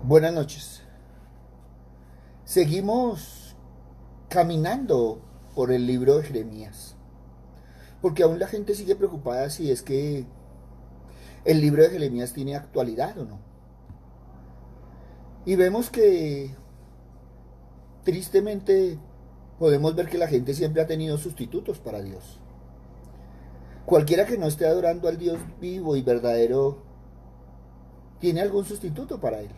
Buenas noches. Seguimos caminando por el libro de Jeremías, porque aún la gente sigue preocupada si es que el libro de Jeremías tiene actualidad o no. Y vemos que tristemente podemos ver que la gente siempre ha tenido sustitutos para Dios. Cualquiera que no esté adorando al Dios vivo y verdadero tiene algún sustituto para él.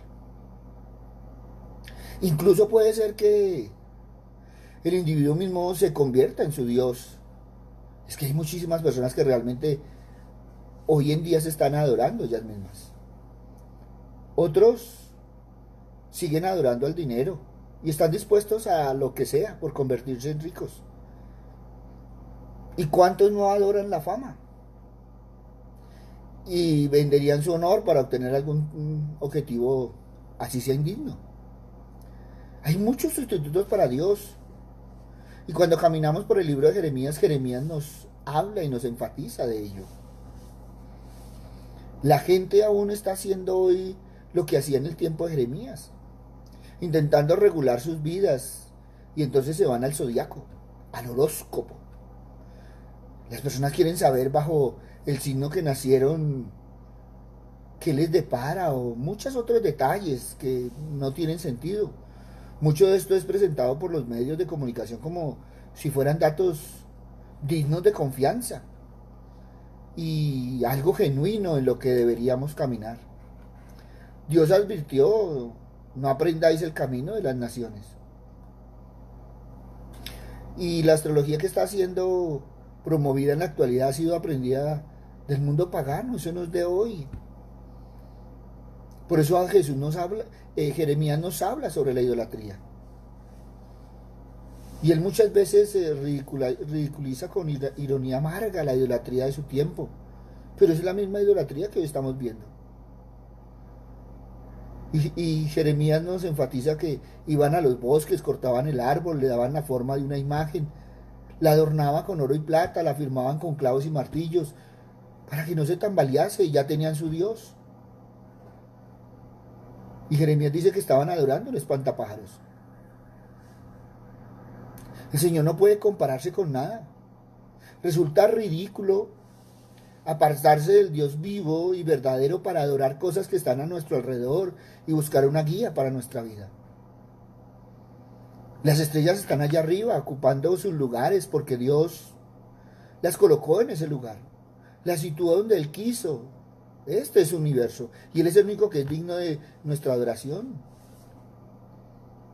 Incluso puede ser que el individuo mismo se convierta en su Dios. Es que hay muchísimas personas que realmente hoy en día se están adorando ellas mismas. Otros siguen adorando al dinero y están dispuestos a lo que sea por convertirse en ricos. ¿Y cuántos no adoran la fama? Y venderían su honor para obtener algún objetivo, así sea indigno. Hay muchos sustitutos para Dios. Y cuando caminamos por el libro de Jeremías, Jeremías nos habla y nos enfatiza de ello. La gente aún está haciendo hoy lo que hacía en el tiempo de Jeremías, intentando regular sus vidas, y entonces se van al zodiaco, al horóscopo. Las personas quieren saber bajo el signo que nacieron qué les depara o muchos otros detalles que no tienen sentido. Mucho de esto es presentado por los medios de comunicación como si fueran datos dignos de confianza y algo genuino en lo que deberíamos caminar. Dios advirtió: no aprendáis el camino de las naciones. Y la astrología que está siendo promovida en la actualidad ha sido aprendida del mundo pagano, eso no es de hoy. Por eso a Jesús nos habla, Jeremías nos habla sobre la idolatría. Y él muchas veces ridiculiza con ironía amarga la idolatría de su tiempo. Pero es la misma idolatría que hoy estamos viendo. Y Jeremías nos enfatiza que iban a los bosques, cortaban el árbol, le daban la forma de una imagen, la adornaban con oro y plata, la firmaban con clavos y martillos, para que no se tambalease, y ya tenían su Dios. Y Jeremías dice que estaban adorando el espantapájaros. El Señor no puede compararse con nada. Resulta ridículo apartarse del Dios vivo y verdadero para adorar cosas que están a nuestro alrededor y buscar una guía para nuestra vida. Las estrellas están allá arriba ocupando sus lugares porque Dios las colocó en ese lugar. Las situó donde Él quiso. Este es su universo y Él es el único que es digno de nuestra adoración.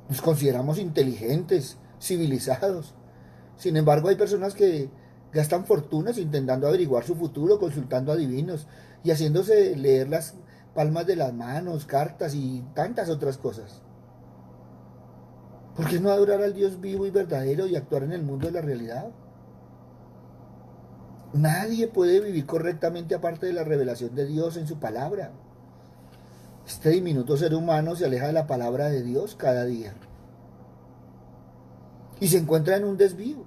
Nos consideramos inteligentes, civilizados. Sin embargo, hay personas que gastan fortunas intentando averiguar su futuro, consultando a divinos y haciéndose leer las palmas de las manos, cartas y tantas otras cosas. ¿Por qué no adorar al Dios vivo y verdadero y actuar en el mundo de la realidad? Nadie puede vivir correctamente aparte de la revelación de Dios en su palabra. Este diminuto ser humano se aleja de la palabra de Dios cada día y se encuentra en un desvío.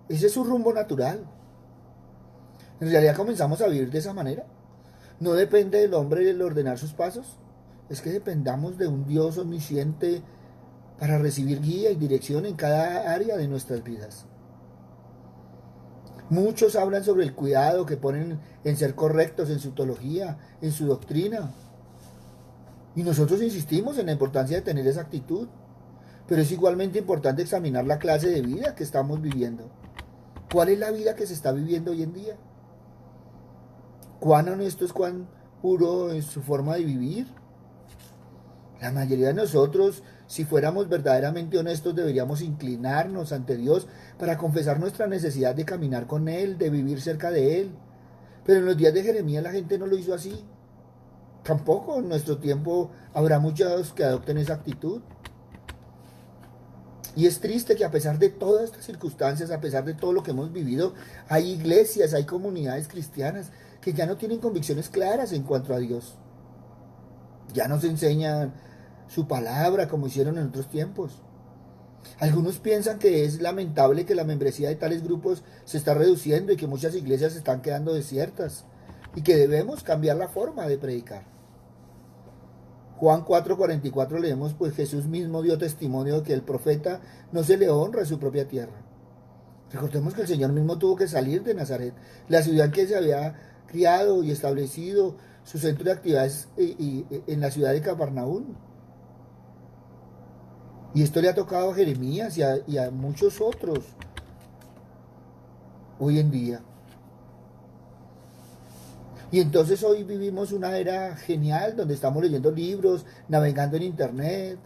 Ese es su rumbo natural. En realidad comenzamos a vivir de esa manera. No depende del hombre el ordenar sus pasos. Es que dependamos de un Dios omnisciente para recibir guía y dirección en cada área de nuestras vidas. Muchos hablan sobre el cuidado que ponen en ser correctos en su teología, en su doctrina. Y nosotros insistimos en la importancia de tener esa actitud. Pero es igualmente importante examinar la clase de vida que estamos viviendo. ¿Cuál es la vida que se está viviendo hoy en día? ¿Cuán honesto es, cuán puro es su forma de vivir? La mayoría de nosotros, si fuéramos verdaderamente honestos, deberíamos inclinarnos ante Dios para confesar nuestra necesidad de caminar con Él, de vivir cerca de Él. Pero en los días de Jeremías la gente no lo hizo así. Tampoco en nuestro tiempo habrá muchos que adopten esa actitud. Y es triste que a pesar de todas estas circunstancias, a pesar de todo lo que hemos vivido, hay iglesias, hay comunidades cristianas que ya no tienen convicciones claras en cuanto a Dios. Ya no se enseñan su palabra como hicieron en otros tiempos. Algunos piensan que es lamentable que la membresía de tales grupos se está reduciendo y que muchas iglesias se están quedando desiertas y que debemos cambiar la forma de predicar. Juan 4:44 leemos, pues Jesús mismo dio testimonio de que el profeta no se le honra en su propia tierra. Recordemos que el Señor mismo tuvo que salir de Nazaret, la ciudad en que se había criado y establecido su centro de actividades en la ciudad de Capernaum. Y esto le ha tocado a Jeremías y a muchos otros hoy en día. Y entonces hoy vivimos una era genial donde estamos leyendo libros, navegando en internet.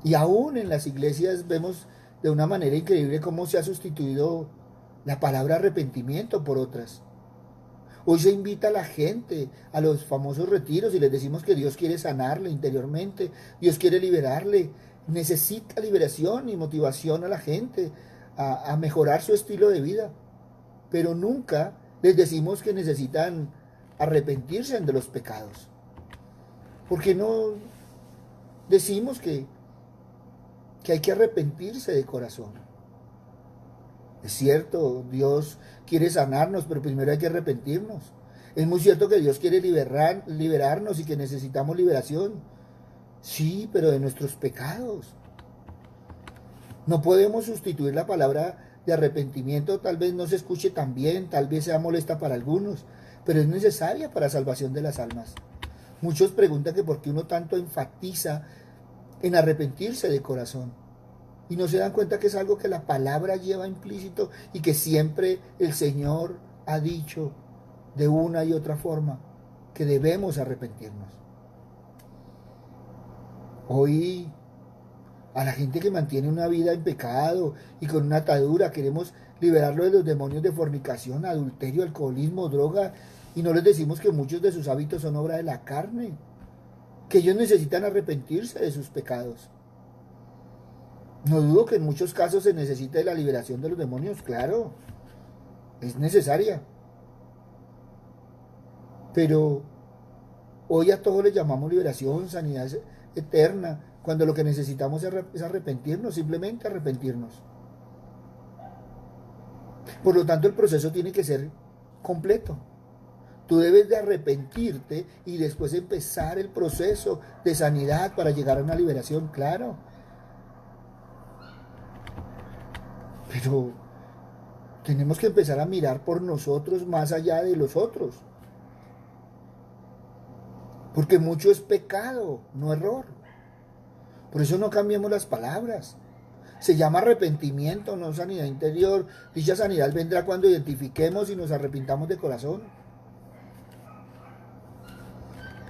Y aún en las iglesias vemos de una manera increíble cómo se ha sustituido la palabra arrepentimiento por otras. Hoy se invita a la gente a los famosos retiros y les decimos que Dios quiere sanarle interiormente, Dios quiere liberarle, necesita liberación y motivación a la gente a mejorar su estilo de vida. Pero nunca les decimos que necesitan arrepentirse de los pecados. Porque no decimos que hay que arrepentirse de corazón. Es cierto, Dios quiere sanarnos, pero primero hay que arrepentirnos. Es muy cierto que Dios quiere liberarnos y que necesitamos liberación. Sí, pero de nuestros pecados. No podemos sustituir la palabra de arrepentimiento, tal vez no se escuche tan bien, tal vez sea molesta para algunos, pero es necesaria para la salvación de las almas. Muchos preguntan que por qué uno tanto enfatiza en arrepentirse de corazón. Y no se dan cuenta que es algo que la palabra lleva implícito y que siempre el Señor ha dicho de una y otra forma que debemos arrepentirnos. Hoy a la gente que mantiene una vida en pecado y con una atadura queremos liberarlo de los demonios de fornicación, adulterio, alcoholismo, droga, y no les decimos que muchos de sus hábitos son obra de la carne, que ellos necesitan arrepentirse de sus pecados. No dudo que en muchos casos se necesite la liberación de los demonios, claro, es necesaria. Pero hoy a todos les llamamos liberación, sanidad eterna, cuando lo que necesitamos es arrepentirnos, simplemente arrepentirnos. Por lo tanto, el proceso tiene que ser completo. Tú debes de arrepentirte y después empezar el proceso de sanidad para llegar a una liberación, claro. Pero tenemos que empezar a mirar por nosotros más allá de los otros. Porque mucho es pecado, no error. Por eso no cambiemos las palabras. Se llama arrepentimiento, no sanidad interior. Dicha sanidad vendrá cuando identifiquemos y nos arrepintamos de corazón.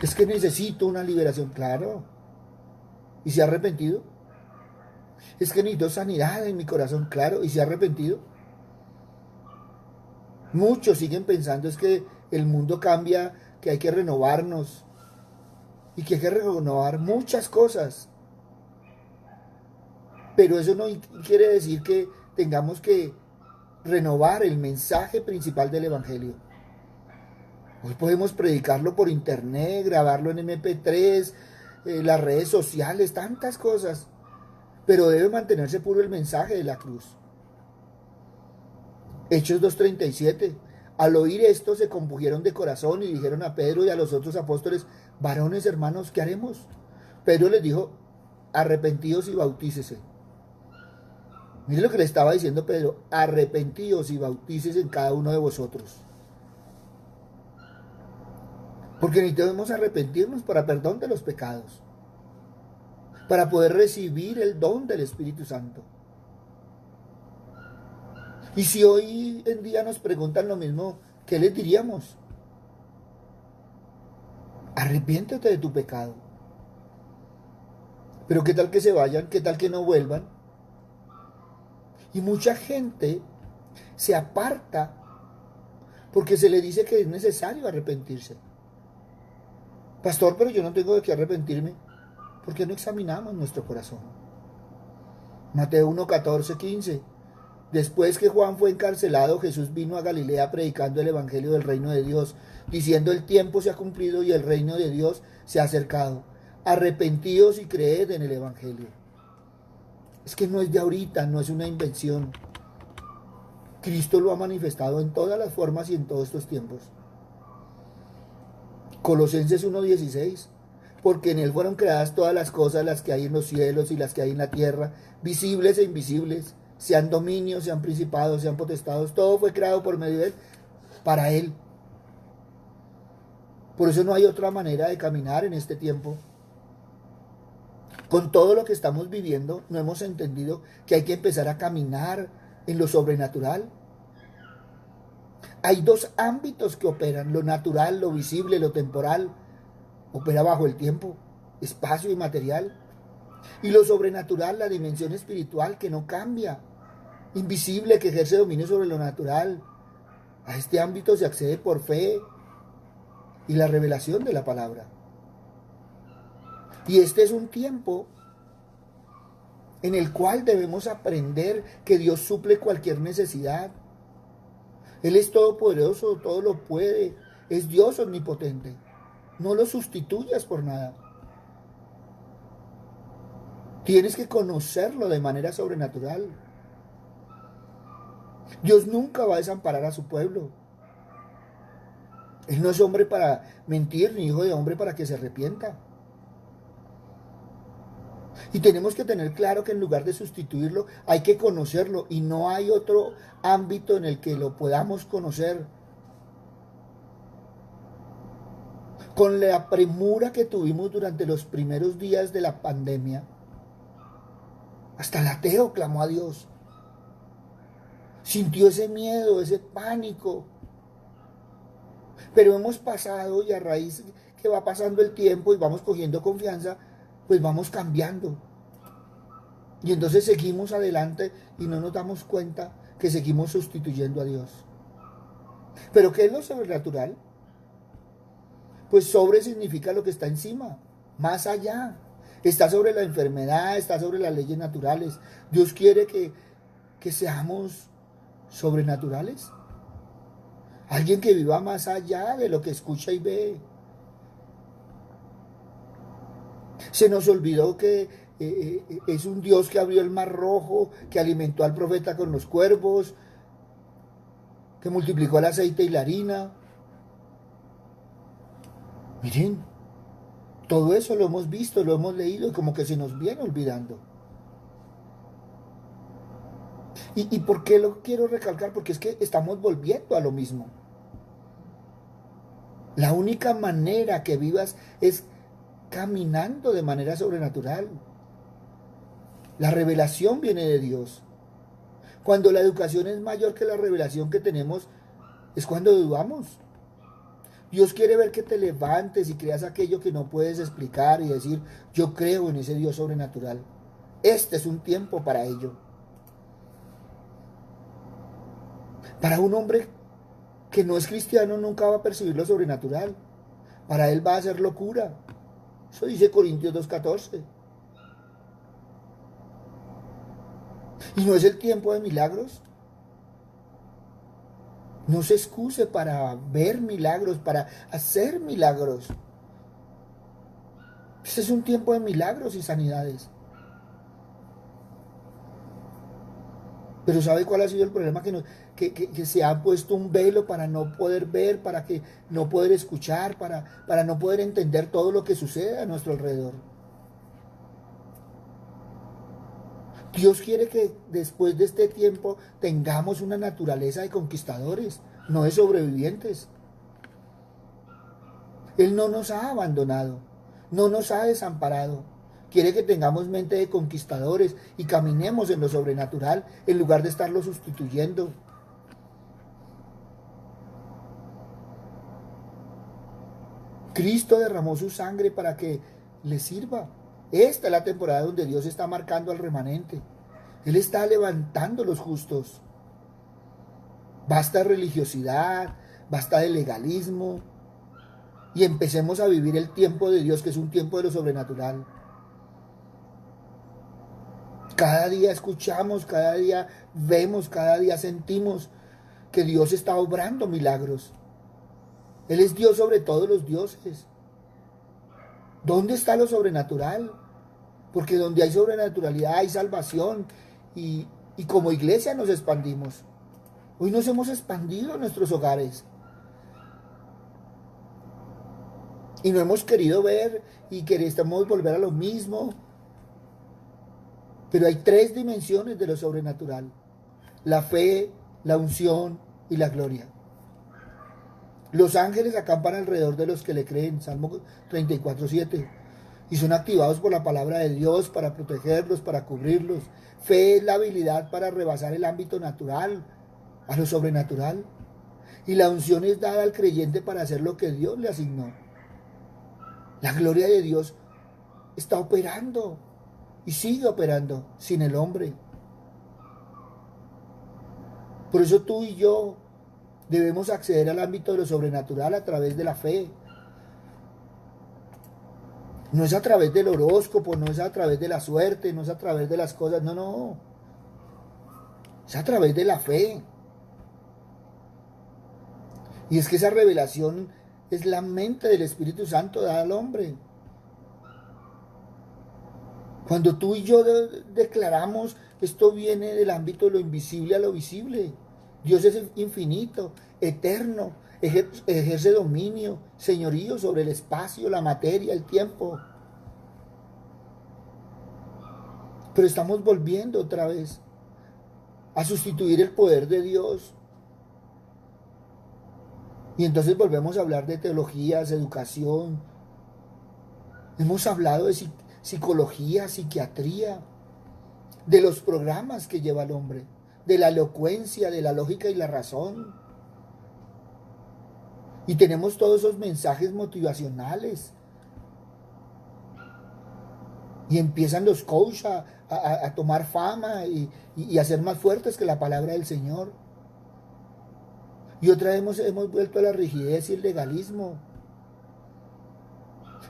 Es que necesito una liberación, claro. ¿Y se ha arrepentido? Es que necesito sanidad en mi corazón, claro. ¿Y se ha arrepentido? Muchos siguen pensando es que el mundo cambia, que hay que renovarnos y que hay que renovar muchas cosas. Pero eso no quiere decir que tengamos que renovar el mensaje principal del Evangelio. Hoy podemos predicarlo por internet, grabarlo en MP3, las redes sociales, tantas cosas. Pero debe mantenerse puro el mensaje de la cruz. Hechos 2:37. Al oír esto se compungieron de corazón y dijeron a Pedro y a los otros apóstoles: varones hermanos, ¿qué haremos? Pedro les dijo: arrepentíos y bautícese. Mire lo que le estaba diciendo Pedro: arrepentíos y bautícese en cada uno de vosotros. Porque necesitamos arrepentirnos para perdón de los pecados, para poder recibir el don del Espíritu Santo. Y si hoy en día nos preguntan lo mismo, ¿qué les diríamos? Arrepiéntete de tu pecado. Pero ¿qué tal que se vayan? ¿Qué tal que no vuelvan? Y mucha gente se aparta porque se le dice que es necesario arrepentirse. Pastor, pero yo no tengo de qué arrepentirme. ¿Por qué no examinamos nuestro corazón? Mateo 1:14-15. Después que Juan fue encarcelado, Jesús vino a Galilea predicando el evangelio del reino de Dios, diciendo: el tiempo se ha cumplido y el reino de Dios se ha acercado. Arrepentíos y creed en el evangelio. Es que no es de ahorita, no es una invención. Cristo lo ha manifestado en todas las formas y en todos estos tiempos. Colosenses 1:16. porque en Él fueron creadas todas las cosas, las que hay en los cielos y las que hay en la tierra, visibles e invisibles, sean dominios, sean principados, sean potestados, todo fue creado por medio de Él, para Él. Por eso no hay otra manera de caminar en este tiempo. Con todo lo que estamos viviendo, no hemos entendido que hay que empezar a caminar en lo sobrenatural. Hay dos ámbitos que operan, lo natural, lo visible, lo temporal. Opera bajo el tiempo, espacio y material. Y lo sobrenatural, la dimensión espiritual que no cambia, invisible, que ejerce dominio sobre lo natural. A este ámbito se accede por fe y la revelación de la palabra. Y este es un tiempo en el cual debemos aprender que Dios suple cualquier necesidad. Él es todopoderoso, todo lo puede, es Dios omnipotente. No lo sustituyas por nada. Tienes que conocerlo de manera sobrenatural. Dios nunca va a desamparar a su pueblo. Él no es hombre para mentir, ni hijo de hombre para que se arrepienta. Y tenemos que tener claro que en lugar de sustituirlo, hay que conocerlo. Y no hay otro ámbito en el que lo podamos conocer. Con la premura que tuvimos durante los primeros días de la pandemia, hasta el ateo clamó a Dios. Sintió ese miedo, ese pánico. Pero hemos pasado, y a raíz que va pasando el tiempo y vamos cogiendo confianza, pues vamos cambiando. Y entonces seguimos adelante y no nos damos cuenta que seguimos sustituyendo a Dios. ¿Pero qué es lo sobrenatural? Pues sobre significa lo que está encima, más allá. Está sobre la enfermedad, está sobre las leyes naturales. Dios quiere que seamos sobrenaturales. Alguien que viva más allá de lo que escucha y ve. Se nos olvidó que es un Dios que abrió el mar rojo, que alimentó al profeta con los cuervos, que multiplicó el aceite y la harina. Miren, todo eso lo hemos visto, lo hemos leído y como que se nos viene olvidando. ¿Y por qué lo quiero recalcar? Porque es que estamos volviendo a lo mismo. La única manera que vivas es caminando de manera sobrenatural. La revelación viene de Dios. Cuando la educación es mayor que la revelación que tenemos, es cuando dudamos. Dios quiere ver que te levantes y creas aquello que no puedes explicar y decir, yo creo en ese Dios sobrenatural. Este es un tiempo para ello. Para un hombre que no es cristiano nunca va a percibir lo sobrenatural. Para él va a ser locura. Eso dice Corintios 2:14. ¿Y no es el tiempo de milagros? No se excuse para ver milagros, para hacer milagros. Este es un tiempo de milagros y sanidades. Pero ¿sabe cuál ha sido el problema? Que se ha puesto un velo para no poder ver, para que no poder escuchar, para no poder entender todo lo que sucede a nuestro alrededor. Dios quiere que después de este tiempo tengamos una naturaleza de conquistadores, no de sobrevivientes. Él no nos ha abandonado, no nos ha desamparado. Quiere que tengamos mente de conquistadores y caminemos en lo sobrenatural en lugar de estarlo sustituyendo. Cristo derramó su sangre para que le sirva. Esta es la temporada donde Dios está marcando al remanente. Él está levantando los justos. Basta de religiosidad, basta de legalismo. Y empecemos a vivir el tiempo de Dios, que es un tiempo de lo sobrenatural. Cada día escuchamos, cada día vemos, cada día sentimos que Dios está obrando milagros. Él es Dios sobre todos los dioses. ¿Dónde está lo sobrenatural? Porque donde hay sobrenaturalidad hay salvación y como iglesia nos expandimos. Hoy nos hemos expandido en nuestros hogares. Y no hemos querido ver y queremos volver a lo mismo. Pero hay 3 dimensiones de lo sobrenatural: la fe, la unción y la gloria. Los ángeles acampan alrededor de los que le creen, Salmo 34:7, y son activados por la palabra de Dios para protegerlos, para cubrirlos. Fe es la habilidad para rebasar el ámbito natural a lo sobrenatural. Y la unción es dada al creyente para hacer lo que Dios le asignó. La gloria de Dios está operando y sigue operando sin el hombre. Por eso tú y yo debemos acceder al ámbito de lo sobrenatural a través de la fe. No es a través del horóscopo, no es a través de la suerte, no es a través de las cosas, no, no. Es a través de la fe. Y es que esa revelación es la mente del Espíritu Santo dada al hombre. Cuando tú y yo declaramos, esto viene del ámbito de lo invisible a lo visible. Dios es infinito, eterno, ejerce dominio, señorío sobre el espacio, la materia, el tiempo. Pero estamos volviendo otra vez a sustituir el poder de Dios. Y entonces volvemos a hablar de teologías, educación. Hemos hablado de psicología, psiquiatría, de los programas que lleva el hombre, de la elocuencia, de la lógica y la razón. Y tenemos todos esos mensajes motivacionales. Y empiezan los coaches a tomar fama y a ser más fuertes que la palabra del Señor. Y otra vez hemos vuelto a la rigidez y el legalismo.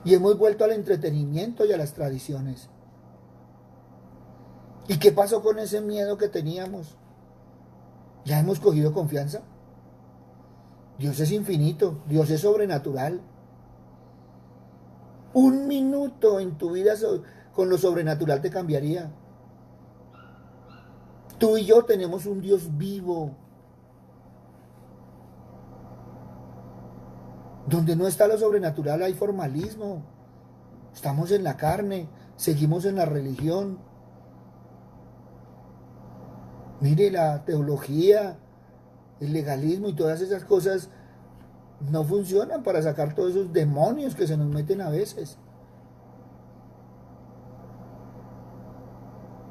Y hemos vuelto al entretenimiento y a las tradiciones. ¿Y qué pasó con ese miedo que teníamos? ¿Ya hemos cogido confianza? Dios es infinito, Dios es sobrenatural. Un minuto en tu vida con lo sobrenatural te cambiaría. Tú y yo tenemos un Dios vivo, donde no está lo sobrenatural hay formalismo. Estamos en la carne, seguimos en la religión. Mire, la teología, el legalismo y todas esas cosas no funcionan para sacar todos esos demonios que se nos meten a veces.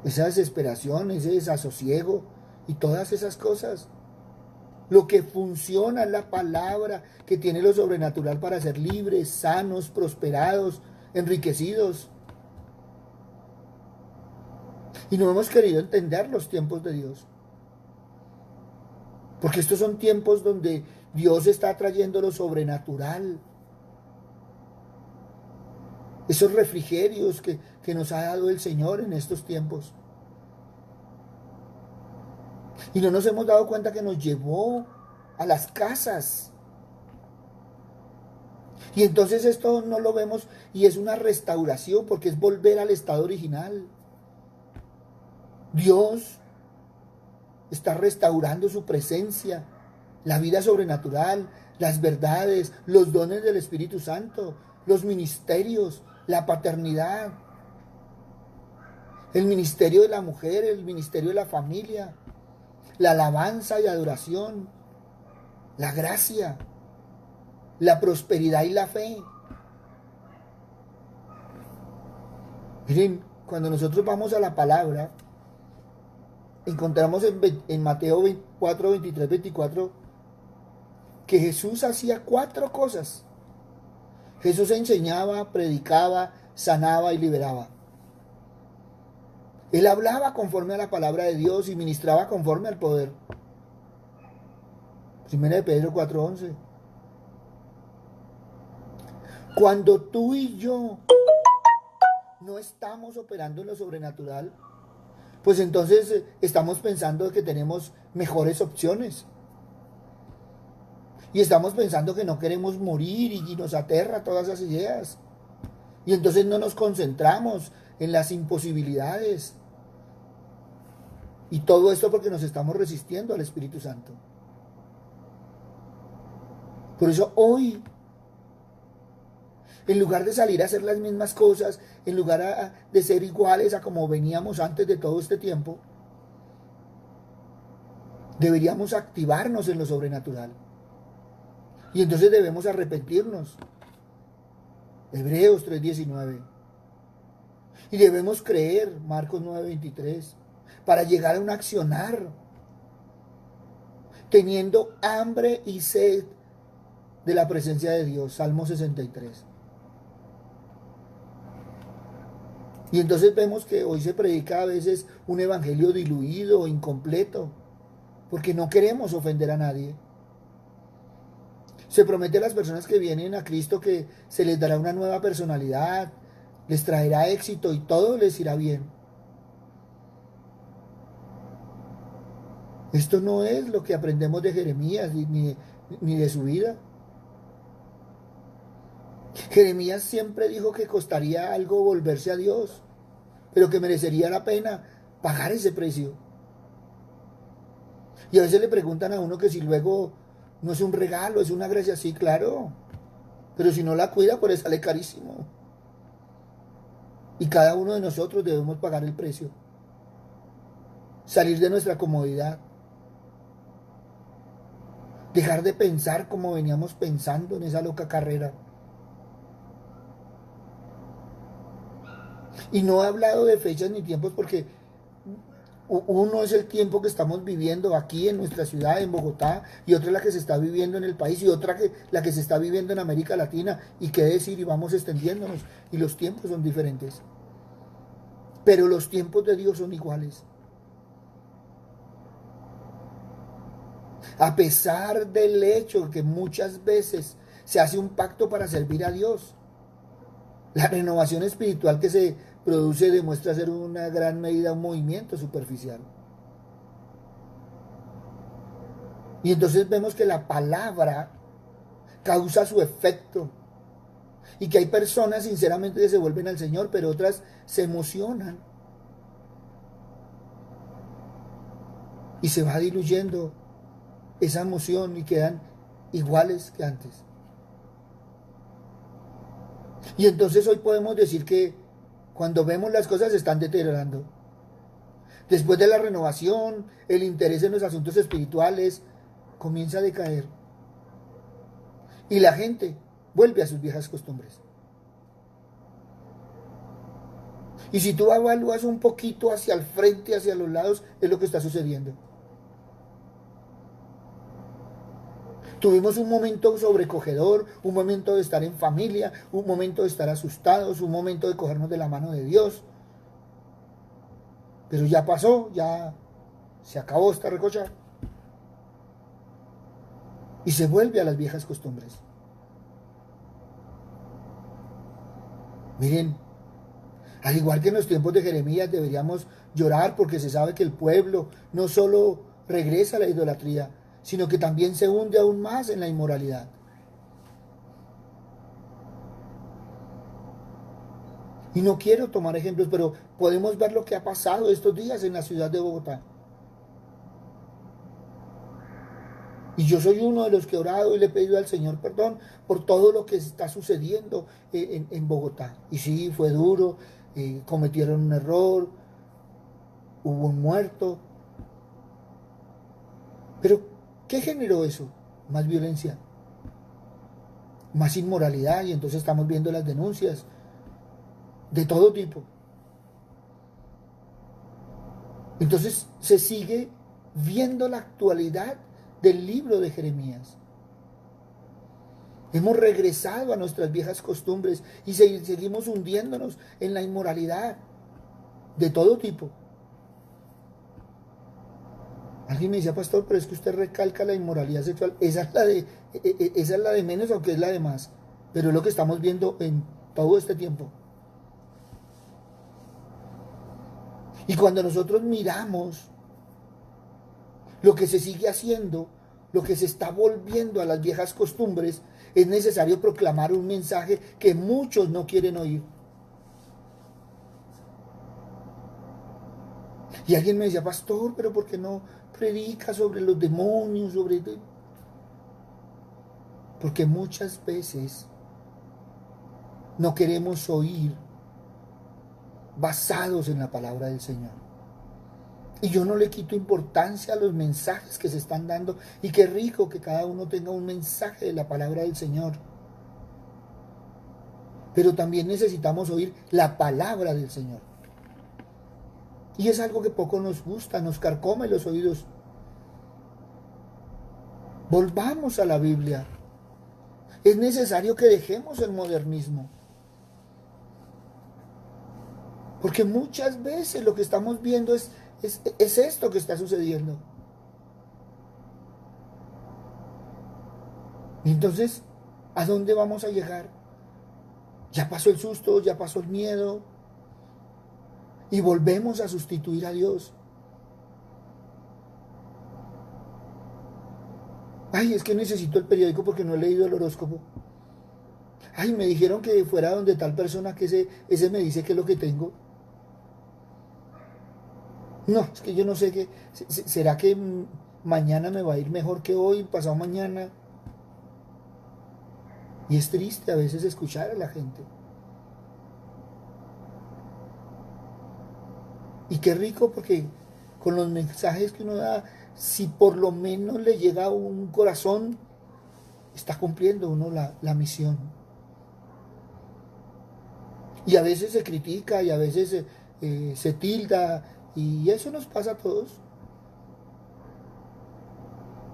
Esa desesperación, ese desasosiego y todas esas cosas. Lo que funciona es la palabra que tiene lo sobrenatural para ser libres, sanos, prosperados, enriquecidos. Y no hemos querido entender los tiempos de Dios. Porque estos son tiempos donde Dios está trayendo lo sobrenatural. Esos refrigerios que nos ha dado el Señor en estos tiempos. Y no nos hemos dado cuenta que nos llevó a las casas. Y entonces esto no lo vemos y es una restauración porque es volver al estado original. Dios está restaurando su presencia, la vida sobrenatural, las verdades, los dones del Espíritu Santo, los ministerios, la paternidad, el ministerio de la mujer, el ministerio de la familia, la alabanza y adoración, la gracia, la prosperidad y la fe. Miren, cuando nosotros vamos a la palabra, encontramos en Mateo 4, 23, 24, que Jesús hacía 4 cosas. Jesús enseñaba, predicaba, sanaba y liberaba. Él hablaba conforme a la palabra de Dios y ministraba conforme al poder. Primera de Pedro 4:11. Cuando tú y yo no estamos operando en lo sobrenatural, pues entonces estamos pensando que tenemos mejores opciones. Y estamos pensando que no queremos morir y nos aterra todas esas ideas. Y entonces no nos concentramos en las imposibilidades. Y todo esto porque nos estamos resistiendo al Espíritu Santo. Por eso hoy En lugar de salir a hacer las mismas cosas, en lugar de ser iguales a como veníamos antes de todo este tiempo, deberíamos activarnos en lo sobrenatural. Y entonces debemos arrepentirnos. Hebreos 3:19. Y debemos creer, Marcos 9:23, para llegar a un accionar, teniendo hambre y sed de la presencia de Dios, Salmo 63. Y entonces vemos que hoy se predica a veces un evangelio diluido, incompleto, porque no queremos ofender a nadie. Se promete a las personas que vienen a Cristo que se les dará una nueva personalidad, les traerá éxito y todo les irá bien. Esto no es lo que aprendemos de Jeremías ni de su vida. Jeremías siempre dijo que costaría algo volverse a Dios, pero que merecería la pena pagar ese precio. Y a veces le preguntan a uno que si luego no es un regalo, es una gracia. Sí, claro, pero si no la cuida, pues sale carísimo. Y cada uno de nosotros debemos pagar el precio. Salir de nuestra comodidad. Dejar de pensar como veníamos pensando en esa loca carrera. Y no he hablado de fechas ni tiempos porque uno es el tiempo que estamos viviendo aquí en nuestra ciudad, en Bogotá, y otra es la que se está viviendo en el país, y otra la que se está viviendo en América Latina, y qué decir, y vamos extendiéndonos, y los tiempos son diferentes. Pero los tiempos de Dios son iguales. A pesar del hecho que muchas veces se hace un pacto para servir a Dios, la renovación espiritual que se produce demuestra ser una gran medida un movimiento superficial. Y entonces vemos que la palabra causa su efecto. Y que hay personas sinceramente que se vuelven al Señor, pero otras se emocionan. Y se va diluyendo esa emoción y quedan iguales que antes. Y entonces hoy podemos decir que cuando vemos las cosas se están deteriorando. Después de la renovación, el interés en los asuntos espirituales comienza a decaer. Y la gente vuelve a sus viejas costumbres. Y si tú evalúas un poquito hacia el frente, hacia los lados, es lo que está sucediendo. Tuvimos un momento sobrecogedor, un momento de estar en familia, un momento de estar asustados, un momento de cogernos de la mano de Dios. Pero ya pasó, ya se acabó esta recocha. Y se vuelve a las viejas costumbres. Miren, al igual que en los tiempos de Jeremías deberíamos llorar porque se sabe que el pueblo no solo regresa a la idolatría, sino que también se hunde aún más en la inmoralidad. Y no quiero tomar ejemplos, pero podemos ver lo que ha pasado estos días en la ciudad de Bogotá. Y yo soy uno de los que he orado y le he pedido al Señor perdón por todo lo que está sucediendo en Bogotá. Y sí, fue duro, cometieron un error, hubo un muerto. Pero, ¿qué generó eso? Más violencia, más inmoralidad, y entonces estamos viendo las denuncias de todo tipo. Entonces se sigue viendo la actualidad del libro de Jeremías. Hemos regresado a nuestras viejas costumbres y seguimos hundiéndonos en la inmoralidad de todo tipo. Alguien me decía, pastor, pero es que usted recalca la inmoralidad sexual. Esa es la de menos, aunque es la de más. Pero es lo que estamos viendo en todo este tiempo. Y cuando nosotros miramos lo que se sigue haciendo, lo que se está volviendo a las viejas costumbres, es necesario proclamar un mensaje que muchos no quieren oír. Y alguien me decía, pastor, pero ¿por qué no predica sobre los demonios, Porque muchas veces No queremos oír basados en la palabra del Señor. Y yo no le quito importancia a los mensajes que se están dando. Y qué rico que cada uno tenga un mensaje de la palabra del Señor. Pero también necesitamos oír la palabra del Señor. Y es algo que poco nos gusta, nos carcome los oídos. Volvamos a la Biblia. Es necesario que dejemos el modernismo. Porque muchas veces lo que estamos viendo es esto que está sucediendo. Y entonces, ¿a dónde vamos a llegar? Ya pasó el susto, ya pasó el miedo. Y volvemos a sustituir a Dios. Ay, es que necesito el periódico porque no he leído el horóscopo. Ay, me dijeron que fuera donde tal persona que ese me dice qué es lo que tengo. No, es que yo no sé qué. ¿Será que mañana me va a ir mejor que hoy, pasado mañana? Y es triste a veces escuchar a la gente. Y qué rico porque con los mensajes que uno da, si por lo menos le llega a un corazón, está cumpliendo uno la misión. Y a veces se critica y a veces se tilda y eso nos pasa a todos.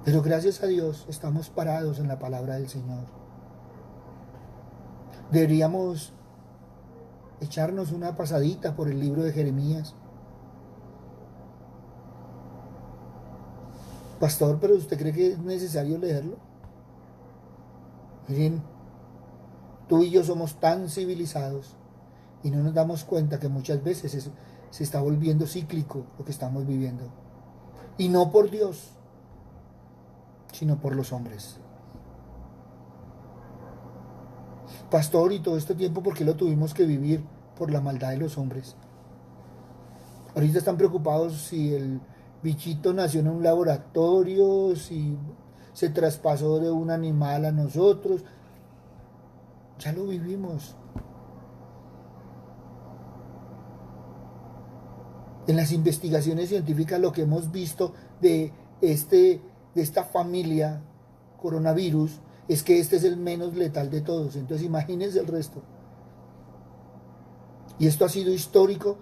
Pero gracias a Dios estamos parados en la palabra del Señor. Deberíamos echarnos una pasadita por el libro de Jeremías. Pastor, ¿pero usted cree que es necesario leerlo? Miren, tú y yo somos tan civilizados y no nos damos cuenta que muchas veces se está volviendo cíclico lo que estamos viviendo. Y no por Dios, sino por los hombres. Pastor, y todo este tiempo, ¿por qué lo tuvimos que vivir? Por la maldad de los hombres. Ahorita están preocupados si el bichito nació en un laboratorio, si se traspasó de un animal a nosotros. Ya lo vivimos. En las investigaciones científicas lo que hemos visto de esta familia coronavirus es que este es el menos letal de todos. Entonces imagínense el resto. Y esto ha sido histórico,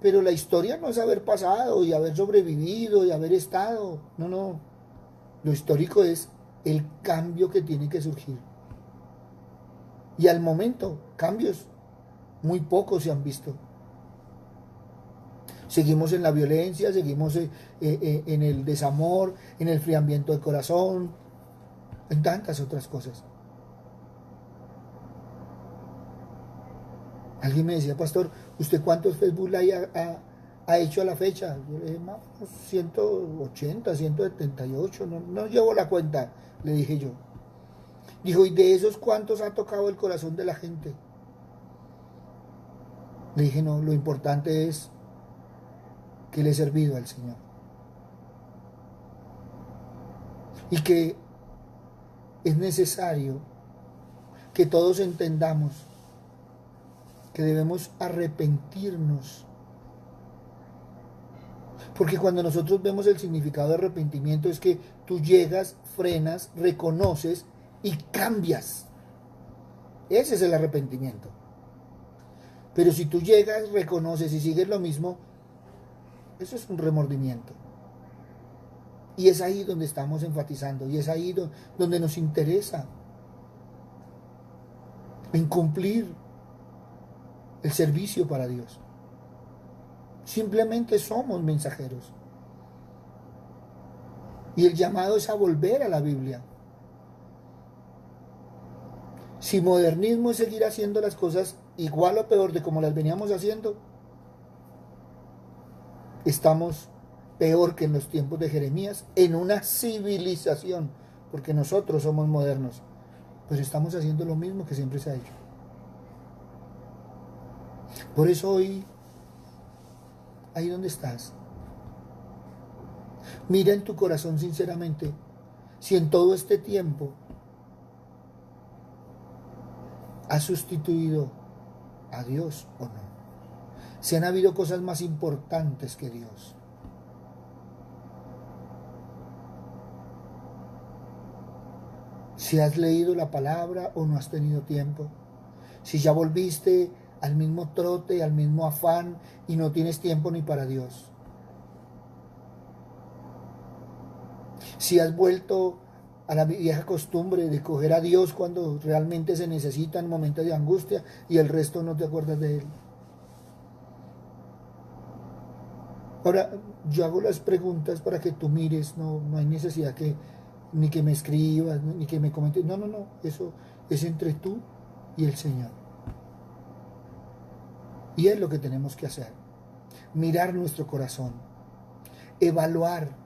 pero la historia no es haber pasado y haber sobrevivido y haber estado. No, no. Lo histórico es el cambio que tiene que surgir. Y al momento, cambios muy pocos se han visto. Seguimos en la violencia, seguimos en el desamor, en el enfriamiento del corazón, en tantas otras cosas. Alguien me decía, pastor, ¿usted cuántos Facebook Live ha hecho a la fecha? Yo le dije, más 180, 178, no llevo la cuenta, le dije yo. Dijo, ¿y de esos cuántos ha tocado el corazón de la gente? Le dije, no, lo importante es que le he servido al Señor. Y que es necesario que todos entendamos que debemos arrepentirnos. Porque cuando nosotros vemos el significado de arrepentimiento es que tú llegas, frenas, reconoces y cambias. Ese es el arrepentimiento. Pero si tú llegas, reconoces y sigues lo mismo, eso es un remordimiento. Y es ahí donde estamos enfatizando, y es ahí donde nos interesa en cumplir el servicio para Dios. Simplemente somos mensajeros. Y el llamado es a volver a la Biblia. Si modernismo es seguir haciendo las cosas igual o peor de como las veníamos haciendo, estamos peor que en los tiempos de Jeremías, en una civilización, porque nosotros somos modernos, pues estamos haciendo lo mismo que siempre se ha hecho. Por eso hoy, ahí donde estás, mira en tu corazón sinceramente, si en todo este tiempo ¿Has sustituido a Dios o no? Si han habido cosas más importantes que Dios. Si has leído la palabra o no has tenido tiempo. Si ya volviste al mismo trote, al mismo afán y no tienes tiempo ni para Dios. Si has vuelto a la vieja costumbre de coger a Dios cuando realmente se necesita en momentos de angustia y el resto no te acuerdas de Él. Ahora, yo hago las preguntas para que tú mires, no hay necesidad ni que me escribas, ni que me comentes. No, eso es entre tú y el Señor. Y es lo que tenemos que hacer. Mirar nuestro corazón, evaluar.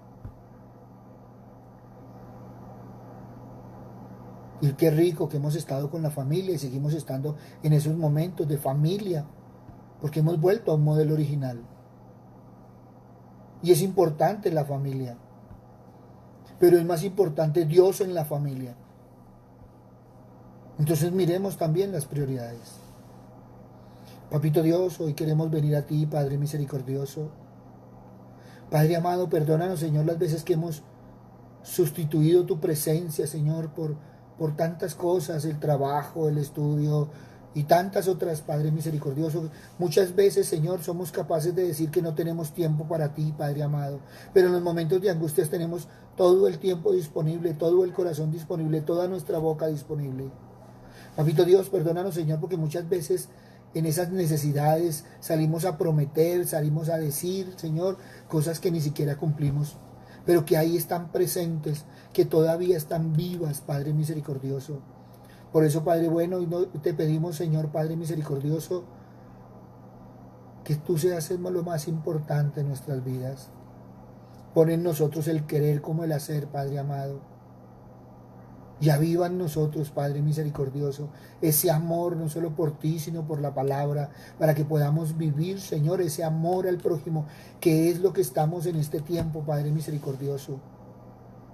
Y qué rico que hemos estado con la familia y seguimos estando en esos momentos de familia, porque hemos vuelto a un modelo original. Y es importante la familia, pero es más importante Dios en la familia. Entonces miremos también las prioridades. Papito Dios, hoy queremos venir a ti, Padre misericordioso. Padre amado, perdónanos, Señor, las veces que hemos sustituido tu presencia, Señor, por tantas cosas, el trabajo, el estudio y tantas otras, Padre misericordioso. Muchas veces, Señor, somos capaces de decir que no tenemos tiempo para ti, Padre amado, pero en los momentos de angustias tenemos todo el tiempo disponible, todo el corazón disponible, toda nuestra boca disponible. Papito Dios, perdónanos, Señor, porque muchas veces en esas necesidades salimos a prometer, salimos a decir, Señor, cosas que ni siquiera cumplimos, pero que ahí están presentes, que todavía están vivas, Padre misericordioso. Por eso, Padre bueno, te pedimos, Señor, Padre misericordioso, que tú seas lo más importante en nuestras vidas. Pon en nosotros el querer como el hacer, Padre amado. Y aviva en nosotros, Padre misericordioso, ese amor no solo por ti, sino por la palabra, para que podamos vivir, Señor, ese amor al prójimo, que es lo que estamos en este tiempo, Padre misericordioso.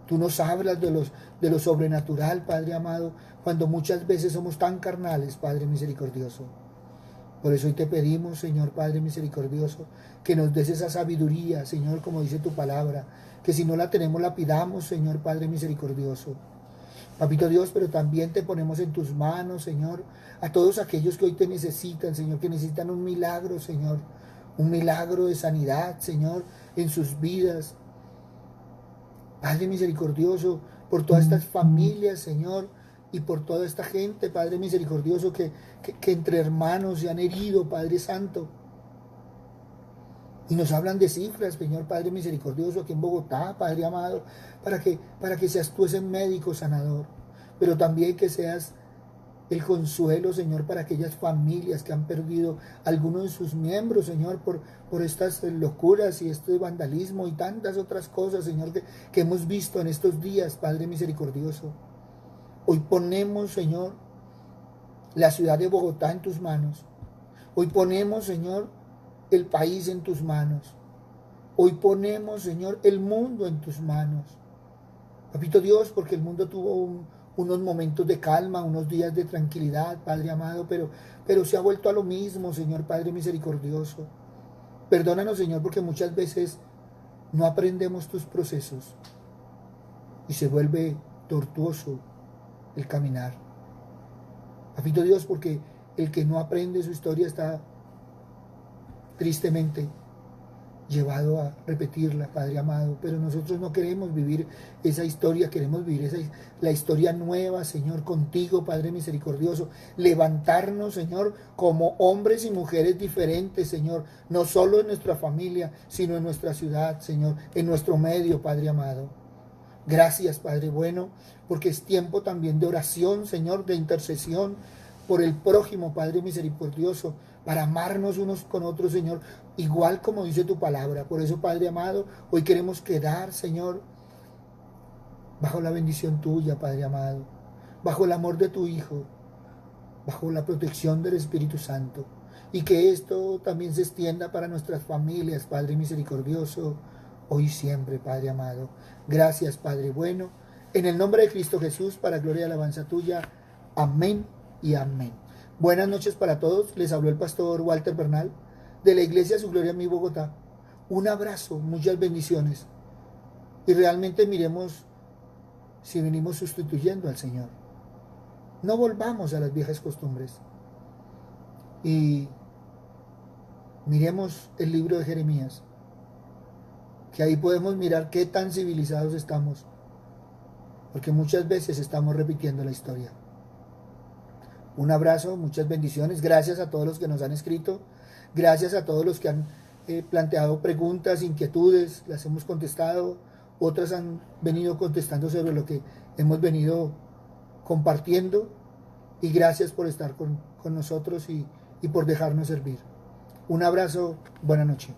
Tú nos hablas de lo sobrenatural, Padre amado, cuando muchas veces somos tan carnales, Padre misericordioso. Por eso hoy te pedimos, Señor Padre misericordioso, que nos des esa sabiduría, Señor, como dice tu palabra, que si no la tenemos la pidamos, Señor Padre misericordioso. Papito Dios, pero también te ponemos en tus manos, Señor, a todos aquellos que hoy te necesitan, Señor, que necesitan un milagro, Señor, un milagro de sanidad, Señor, en sus vidas. Padre misericordioso, por todas estas familias, Señor, y por toda esta gente, Padre misericordioso, que entre hermanos se han herido, Padre Santo. Y nos hablan de cifras, Señor Padre misericordioso, aquí en Bogotá, Padre amado, para que seas tú ese médico sanador, pero también que seas el consuelo, Señor, para aquellas familias que han perdido algunos de sus miembros, Señor, por estas locuras y este vandalismo y tantas otras cosas, Señor, que hemos visto en estos días, Padre misericordioso. Hoy ponemos, Señor, la ciudad de Bogotá en tus manos. Hoy ponemos, Señor, el país en tus manos. Hoy ponemos, Señor, el mundo en tus manos. Papito Dios, porque el mundo tuvo unos momentos de calma, unos días de tranquilidad, Padre amado, pero se ha vuelto a lo mismo, Señor Padre misericordioso. Perdónanos, Señor, porque muchas veces no aprendemos tus procesos y se vuelve tortuoso el caminar. Papito Dios, porque el que no aprende su historia está tristemente llevado a repetirla, Padre amado, pero nosotros no queremos vivir esa historia, queremos vivir la historia nueva, Señor, contigo, Padre misericordioso, levantarnos, Señor, como hombres y mujeres diferentes, Señor, no solo en nuestra familia, sino en nuestra ciudad, Señor, en nuestro medio, Padre amado. Gracias, Padre bueno, porque es tiempo también de oración, Señor, de intercesión por el prójimo, Padre misericordioso, para amarnos unos con otros, Señor, igual como dice tu palabra. Por eso, Padre amado, hoy queremos quedar, Señor, bajo la bendición tuya, Padre amado, bajo el amor de tu Hijo, bajo la protección del Espíritu Santo, y que esto también se extienda para nuestras familias, Padre misericordioso, hoy y siempre, Padre amado. Gracias, Padre bueno, en el nombre de Cristo Jesús, para gloria y alabanza tuya. Amén y amén. Buenas noches para todos. Les habló el pastor Walter Bernal de la Iglesia Su Gloria en mi Bogotá. Un abrazo, muchas bendiciones. Y realmente miremos si venimos sustituyendo al Señor. No volvamos a las viejas costumbres. Y miremos el libro de Jeremías, que ahí podemos mirar qué tan civilizados estamos, porque muchas veces estamos repitiendo la historia. Un abrazo, muchas bendiciones, gracias a todos los que nos han escrito, gracias a todos los que han planteado preguntas, inquietudes, las hemos contestado, otras han venido contestando sobre lo que hemos venido compartiendo, y gracias por estar con nosotros y por dejarnos servir. Un abrazo, buena noche.